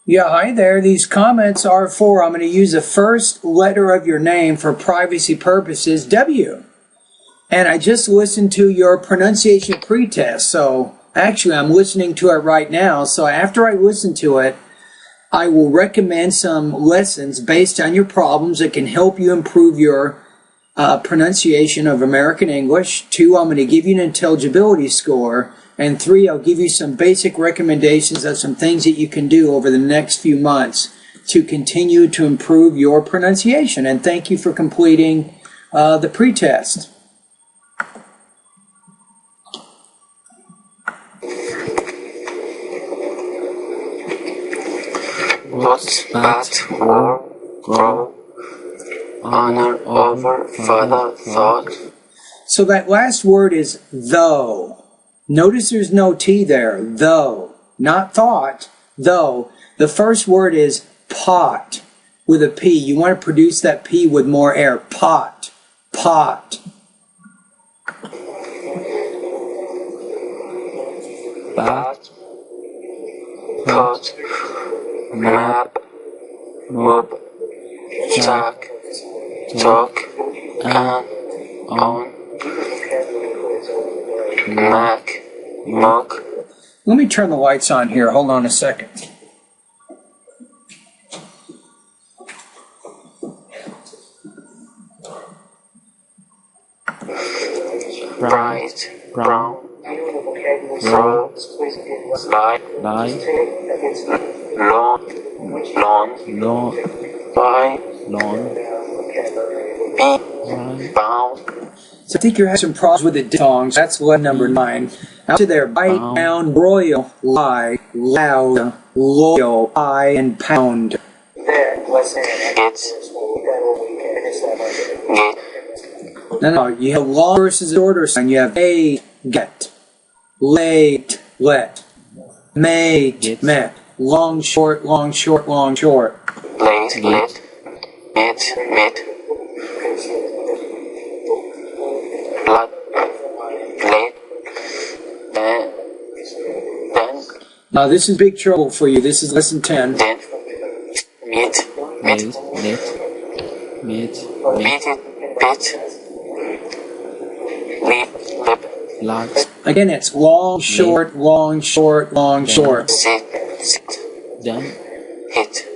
Yeah, hi there. These comments are for, I'm going to use the first letter of your name for privacy purposes, W. And I just listened to your pronunciation pretest, so actually I'm listening to it right now. So after I listen to it, I will recommend some lessons based on your problems that can help you improve your pronunciation of American English. 2, I'm going to give you an intelligibility score. And 3, I'll give you some basic recommendations of some things that you can do over the next few months to continue to improve your pronunciation. And thank you for completing the pretest. What's but war, grow, honor over further thought. So that last word is though. Notice there's no T there, though. Not thought, though. The first word is pot with a P. You want to produce that P with more air. Pot, pot. Pot, pot, map, whoop, talk, and on, knock, mock. Let me turn the lights on here. Hold on a second. Bright, brown, roll, light, long, by, bound. So I think you're having some problems with the diphthongs. That's letter number 9. After there, bite, bound, broil, lie, loud, loyal, pie, and pound. No, you have long versus shorter sign. You have a, get, late, let, mate, met, long, short, long, short, long, short. Late, lit, mit, lot, late, then, Now this is big trouble for you. This is lesson 10. then, meet, bit, lip, Again, it's long, short, long, short, long, short. sit, Then hit,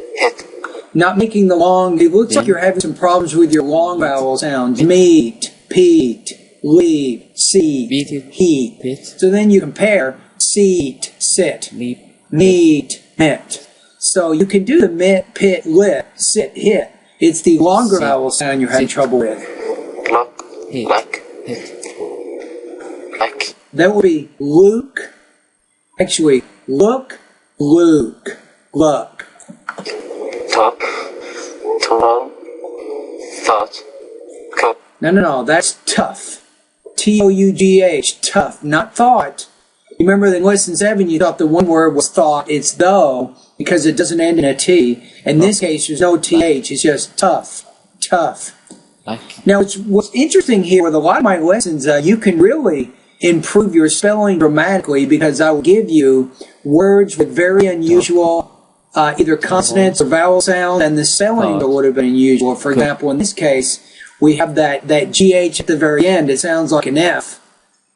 Not making the long. It looks like you're having some problems with your long vowel sounds. Meet, Pete, leave, seat, heat. Pete. So then you compare seat, sit, leap, meet, met. So you can do the mit, pit, lip, sit, hit. It's the longer Sit, vowel sound you're having sit. trouble with. lock, hit, like, hit, That would be Luke. Actually, look, Luke, look. top, tall, thought, cup, No, that's tough. T-O-U-G-H, tough, not thought. Remember in lesson 7 you thought the one word was thought. It's though, because it doesn't end in a T. In this case, there's no TH, it's just tough, tough. like, Now, what's interesting here with a lot of my lessons, you can really improve your spelling dramatically because I will give you words with very unusual either consonants or vowel sounds, and the spelling would have been unusual. For example, in this case, we have that GH at the very end. It sounds like an F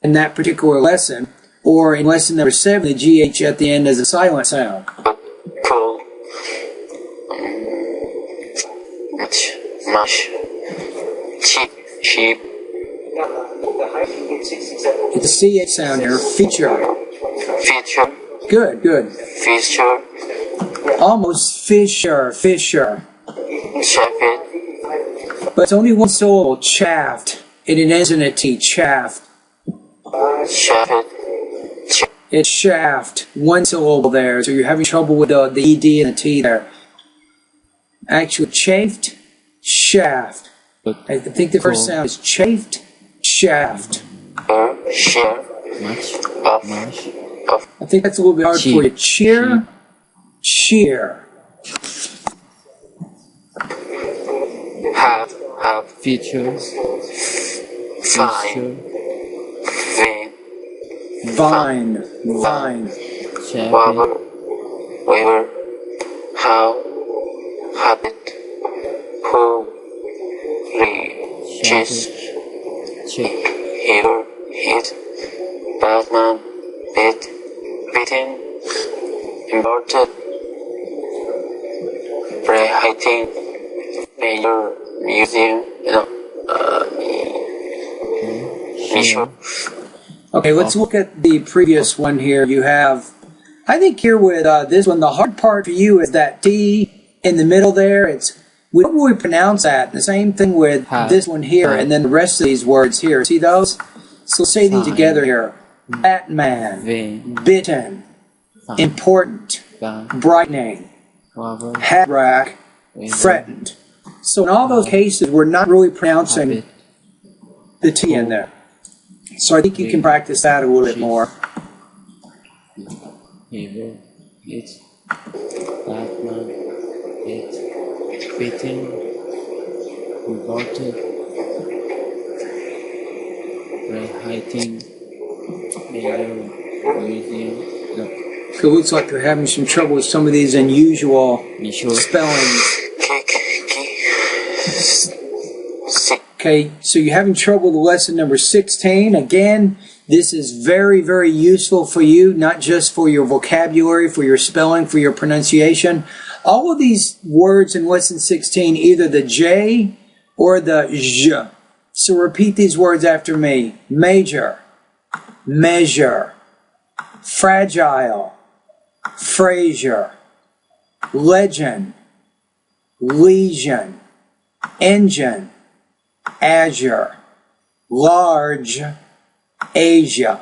in that particular lesson. Or in lesson number 7, the GH at the end is a silent sound. cool, mush, cheap, It's a CH sound here. Feature. feature, Good. feature, Almost Fisher. Sheffield, But it's only one syllable. Chaffed. And it ends in a T. Chaffed. Sheffield, It's shaft. One syllable there. So you're having trouble with the ED and the T there. Actually, chafed, shaft. but I think the first sound is chafed, shaft. share, much, off, I think that's a little bit hard for you. Cheer, cheer. have, feature, fine, feature, Vine, shabby, waiver, how, habit, who, reaches, check, here, hit, Batman, bit, bitten, imported, pre-hiking, major, museum, mission. Okay, let's look at the previous one here. You have, I think here with this one, the hard part for you is that T in the middle there. What will we pronounce that? The same thing with this one here, and then the rest of these words here. See those? So let's say these together here. Batman, bitten, important, brightening, hat rack, threatened. So in all those cases, we're not really pronouncing the T in there. So I think you can practice that a little bit more. it's Batman, it's beating, imported, pre-hiking, museum, So it looks like they're having some trouble with some of these unusual spellings. Okay, so you're having trouble with lesson number 16. Again, this is very, very useful for you, not just for your vocabulary, for your spelling, for your pronunciation. All of these words in lesson 16, either the J or the J. So repeat these words after me. Major, measure, fragile, Fraser, legend, legion, engine, Azure, large, Asia,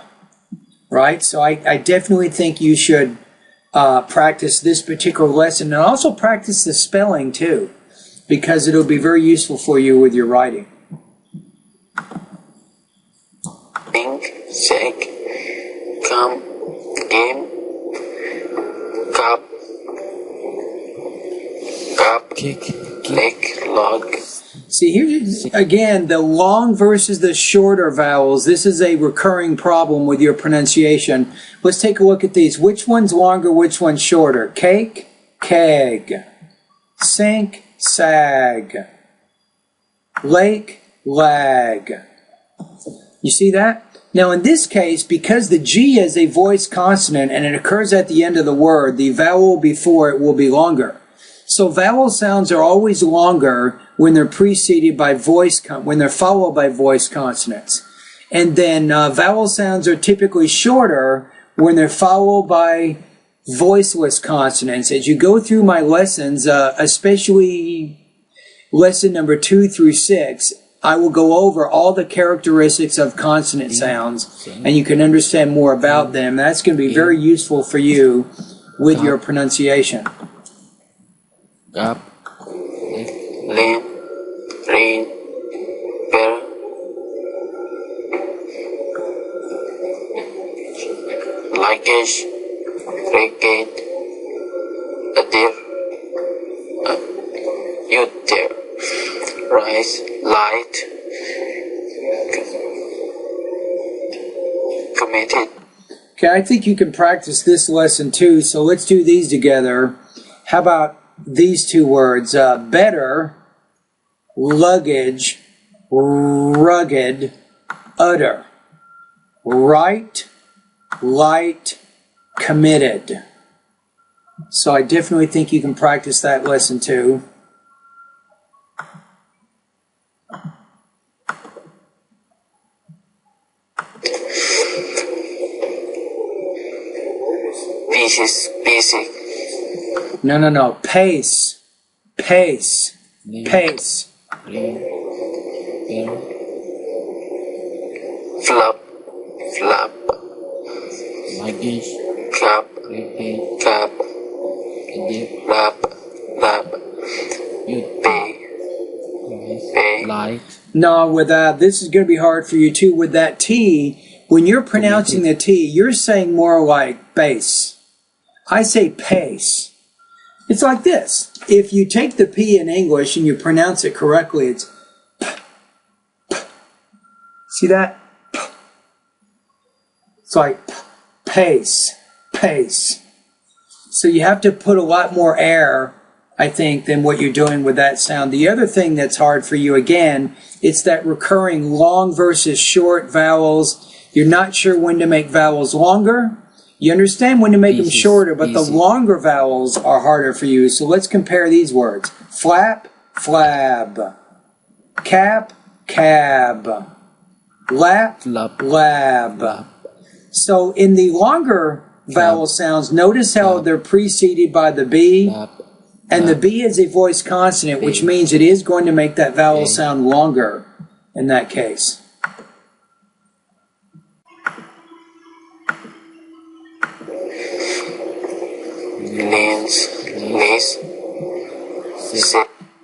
right? So I definitely think you should practice this particular lesson and also practice the spelling too, because it'll be very useful for you with your writing. Pink, shake, come, game, cup, kick, leg, log. See, here again, the long versus the shorter vowels. This is a recurring problem with your pronunciation. Let's take a look at these. Which one's longer, which one's shorter? Cake, keg. Sink, sag. Lake, lag. You see that? Now in this case, because the G is a voice consonant and it occurs at the end of the word, the vowel before it will be longer. So vowel sounds are always longer when they're preceded by when they're followed by voice consonants. And then vowel sounds are typically shorter when they're followed by voiceless consonants. As you go through my lessons, especially lesson number 2 through 6, I will go over all the characteristics of consonant sounds, and you can understand more about them. That's going to be very useful for you with your pronunciation. Gap, Lean, rain, bear, luggage, regate, adhere, youth there, rise, light, committed. Okay, I think you can practice this lesson too, so let's do these together. How about these two words? Better, luggage, rugged, utter. Right, light, committed. So I definitely think you can practice that lesson too. Pieces, basic, No. Pace, pace, pace. flap, flap, luggage, cap, reggae, cap, adhere, lap, lap, youth, pay, light, No, with that, this is going to be hard for you too. With that T, when you're pronouncing the T, you're saying more like bass. I say pace. It's like this. If you take the P in English and you pronounce it correctly, it's p, p. See that? P. It's like p, pace, pace. So you have to put a lot more air, I think, than what you're doing with that sound. The other thing that's hard for you, again, it's that recurring long versus short vowels. You're not sure when to make vowels longer. You understand when to make them shorter, but the longer vowels are harder for you. So let's compare these words. Flap, flab. Cap, cab. Lap, lab. So in the longer vowel sounds, notice how they're preceded by the B. And the B is a voice consonant, which means it is going to make that vowel sound longer in that case.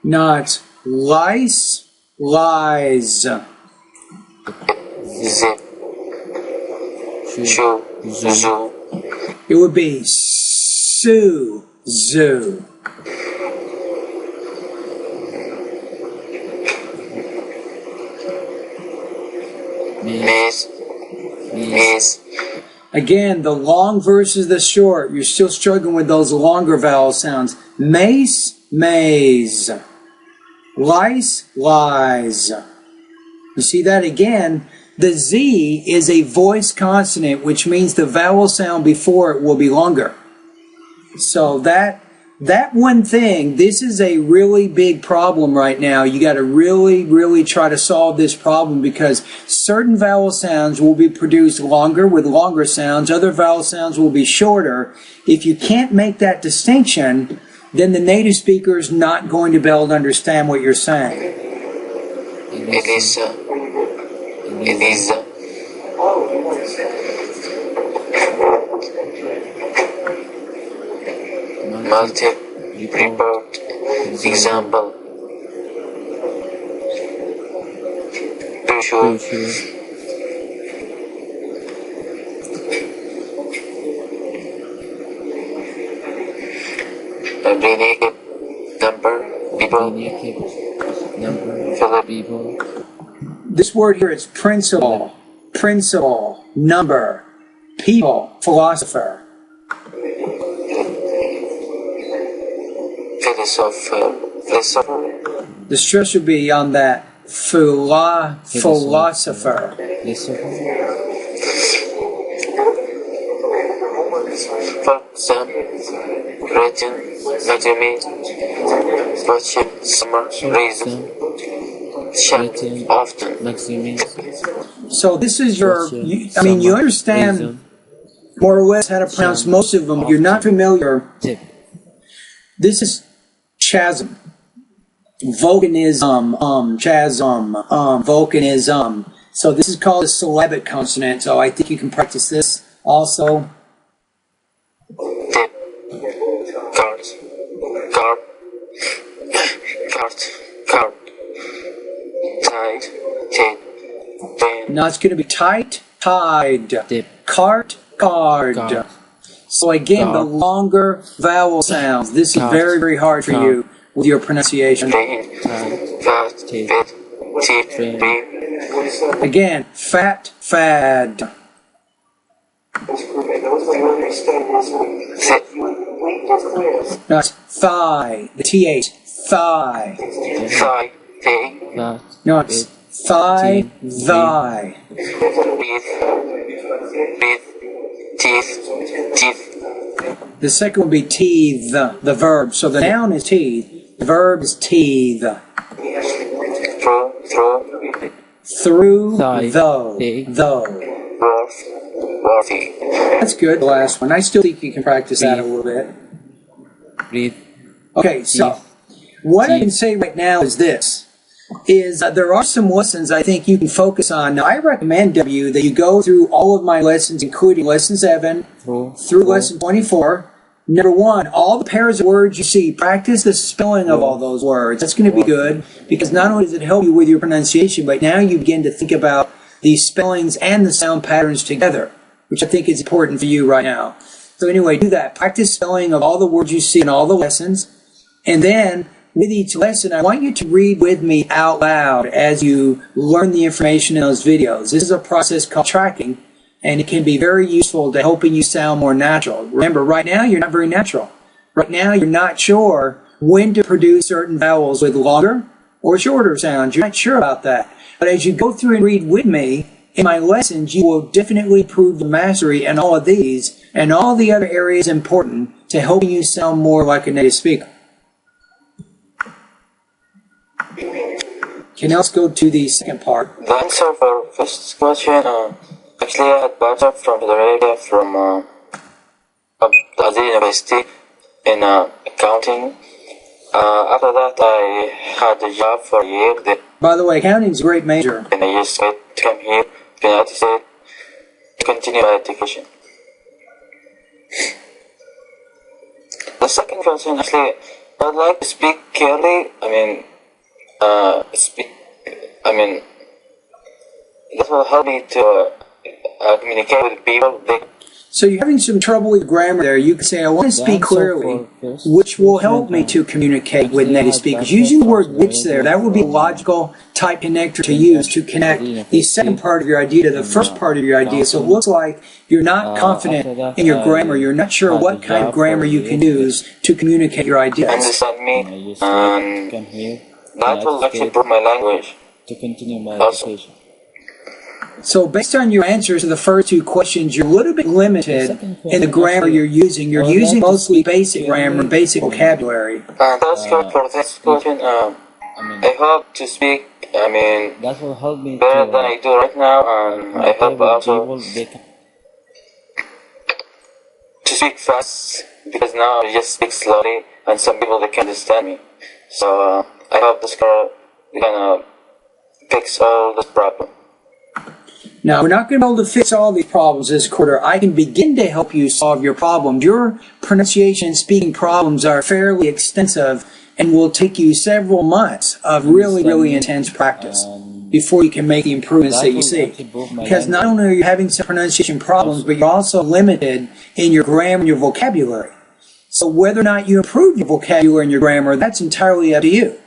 Not lice, lies. It would be Sue, zoo. Miss. Again, the long versus the short. You're still struggling with those longer vowel sounds. Mace, maze. Lice, lies. You see that again? The Z is a voice consonant, which means the vowel sound before it will be longer. So that one thing, this is a really big problem right now. You got to really try to solve this problem because certain vowel sounds will be produced longer with longer sounds. Other vowel sounds will be shorter. If you can't make that distinction, then the native speaker is not going to be able to understand what you're saying. It is multi-report example. To show negative number people. This word here is principle, number, people, philosopher. Philosopher. The stress would be on that philosopher. For some reason, summer reason, often. So this is your, you understand more or less how to pronounce most of them. You're not familiar. This is chasm, volcanism, volcanism. So this is called a syllabic consonant. So I think you can practice this also. Cart. Tight. Now it's going to be tight, tied. Cart, card. So again, the longer vowel sounds. This is very hard for you with your pronunciation. Again, fat, fad. No, it's thigh. The TH, thigh. No, it's thigh, thy. Teeth. The second will be teeth, the verb. So the noun is teeth. The verb is teeth. Through, though. That's good, the last one. I still think you can practice that a little bit. Okay, so what I can say right now is this. There are some lessons I think you can focus on. Now, I recommend you that you go through all of my lessons, including lesson 7 through lesson 24. Number 1, all the pairs of words you see, practice the spelling of all those words. That's going to be good because not only does it help you with your pronunciation, but now you begin to think about the spellings and the sound patterns together, which I think is important for you right now. So anyway, do that. Practice spelling of all the words you see in all the lessons, and then with each lesson, I want you to read with me out loud as you learn the information in those videos. This is a process called tracking, and it can be very useful to helping you sound more natural. Remember, right now you're not very natural. Right now you're not sure when to produce certain vowels with longer or shorter sounds. You're not sure about that. But as you go through and read with me in my lessons, you will definitely improve the mastery in all of these and all the other areas important to helping you sound more like a native speaker. Okay, now let's go to the second part. The answer for first question, actually I had bachelor from Saudi Arabia from the university in accounting. After that I had a job for a year. Then By the way, accounting is a great major. I used to come here to the United States to continue my education. The second question, actually, I'd like to speak clearly. That will help me to communicate with people. So you're having some trouble with grammar there. You can say, I want to speak clearly, which will help me to communicate with native speakers. Using the word which there, that would be a logical type connector to use to connect the second part of your idea to the first part of your idea. So it looks like you're not confident in your grammar. You're not sure what kind of grammar you can use to communicate your ideas. Understand me, and that will actually improve my language. To continue my Also. education. So based on your answers to the first two questions, you're a little bit limited in the grammar you're using. You're using mostly basic grammar, basic vocabulary. And that's good for this question. I hope to speak, That will help me better to than I do right now, and I hope also to speak fast, because now I just speak slowly and some people they can't understand me. So I hope this girl can fix all this problem. Now, we're not going to be able to fix all these problems this quarter. I can begin to help you solve your problems. Your pronunciation and speaking problems are fairly extensive and will take you several months of really, really intense practice before you can make the improvements that you see. Because not only are you having some pronunciation problems, but you're also limited in your grammar and your vocabulary. So whether or not you improve your vocabulary and your grammar, that's entirely up to you.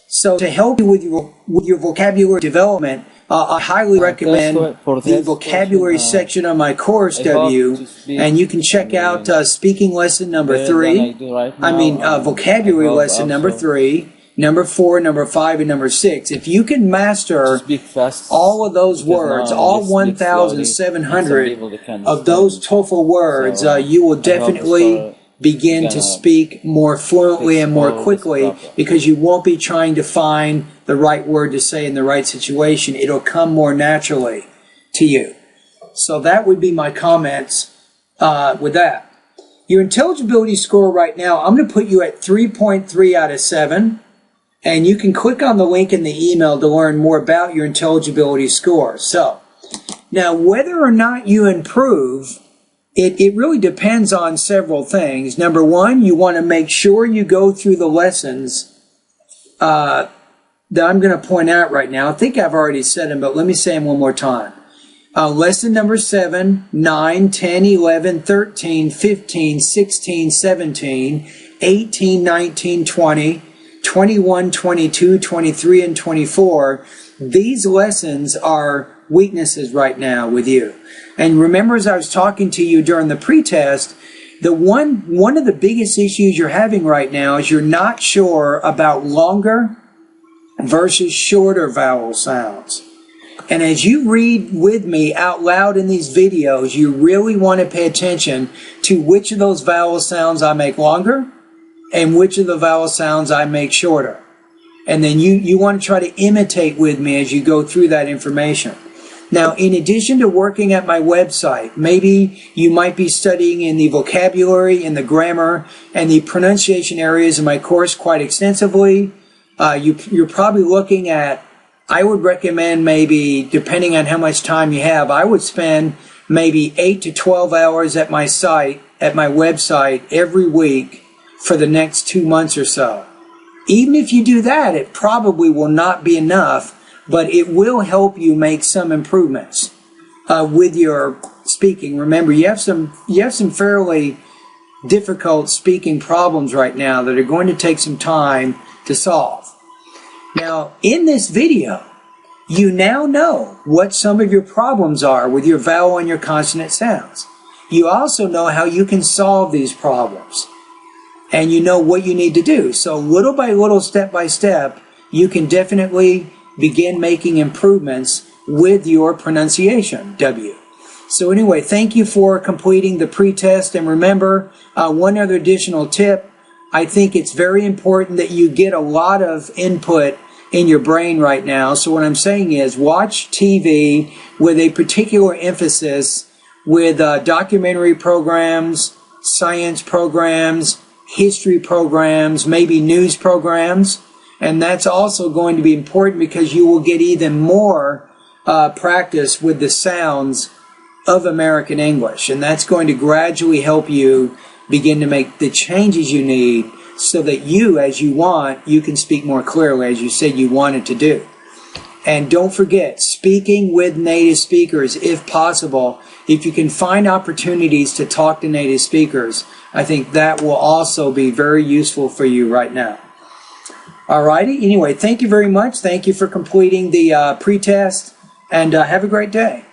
So to help you with your vocabulary development, I highly recommend the vocabulary section of my course, W, and you can check out speaking lesson number 3, vocabulary lesson number 3, number 4, number 5, and number 6. If you can master all of those words, all 1,700 of those TOEFL words, you will definitely begin to speak more fluently and more quickly, because you won't be trying to find the right word to say in the right situation. It'll come more naturally to you. So that would be my comments with that. Your intelligibility score right now, I'm going to put you at 3.3 out of 7. And you can click on the link in the email to learn more about your intelligibility score. So, now whether or not you improve, it really depends on several things. Number one, you want to make sure you go through the lessons that I'm going to point out right now. I think I've already said them, but let me say them one more time. Lesson number 7, 9, 10, 11, 13, 15, 16, 17, 18, 19, 20, 21, 22, 23, and 24. These lessons are weaknesses right now with you. And remember, as I was talking to you during the pretest, one of the biggest issues you're having right now is you're not sure about longer versus shorter vowel sounds. And as you read with me out loud in these videos, you really want to pay attention to which of those vowel sounds I make longer and which of the vowel sounds I make shorter. And then you want to try to imitate with me as you go through that information. Now, in addition to working at my website, maybe you might be studying in the vocabulary and the grammar and the pronunciation areas of my course quite extensively. You're probably looking at, I would recommend maybe, depending on how much time you have, I would spend maybe 8 to 12 hours at my site, at my website every week for the next 2 months or so. Even if you do that, it probably will not be enough, but it will help you make some improvements with your speaking. Remember, you have some fairly difficult speaking problems right now that are going to take some time to solve. Now, in this video, you now know what some of your problems are with your vowel and your consonant sounds. You also know how you can solve these problems. And you know what you need to do. So little by little, step by step, you can definitely begin making improvements with your pronunciation, W. So anyway, thank you for completing the pretest. And remember, one other additional tip, I think it's very important that you get a lot of input in your brain right now. So what I'm saying is watch TV with a particular emphasis with documentary programs, science programs, history programs, maybe news programs. And that's also going to be important because you will get even more practice with the sounds of American English. And that's going to gradually help you begin to make the changes you need so that you, as you want, you can speak more clearly as you said you wanted to do. And don't forget, speaking with native speakers, if possible, if you can find opportunities to talk to native speakers, I think that will also be very useful for you right now. Alrighty, anyway, thank you very much. Thank you for completing the pretest, and have a great day.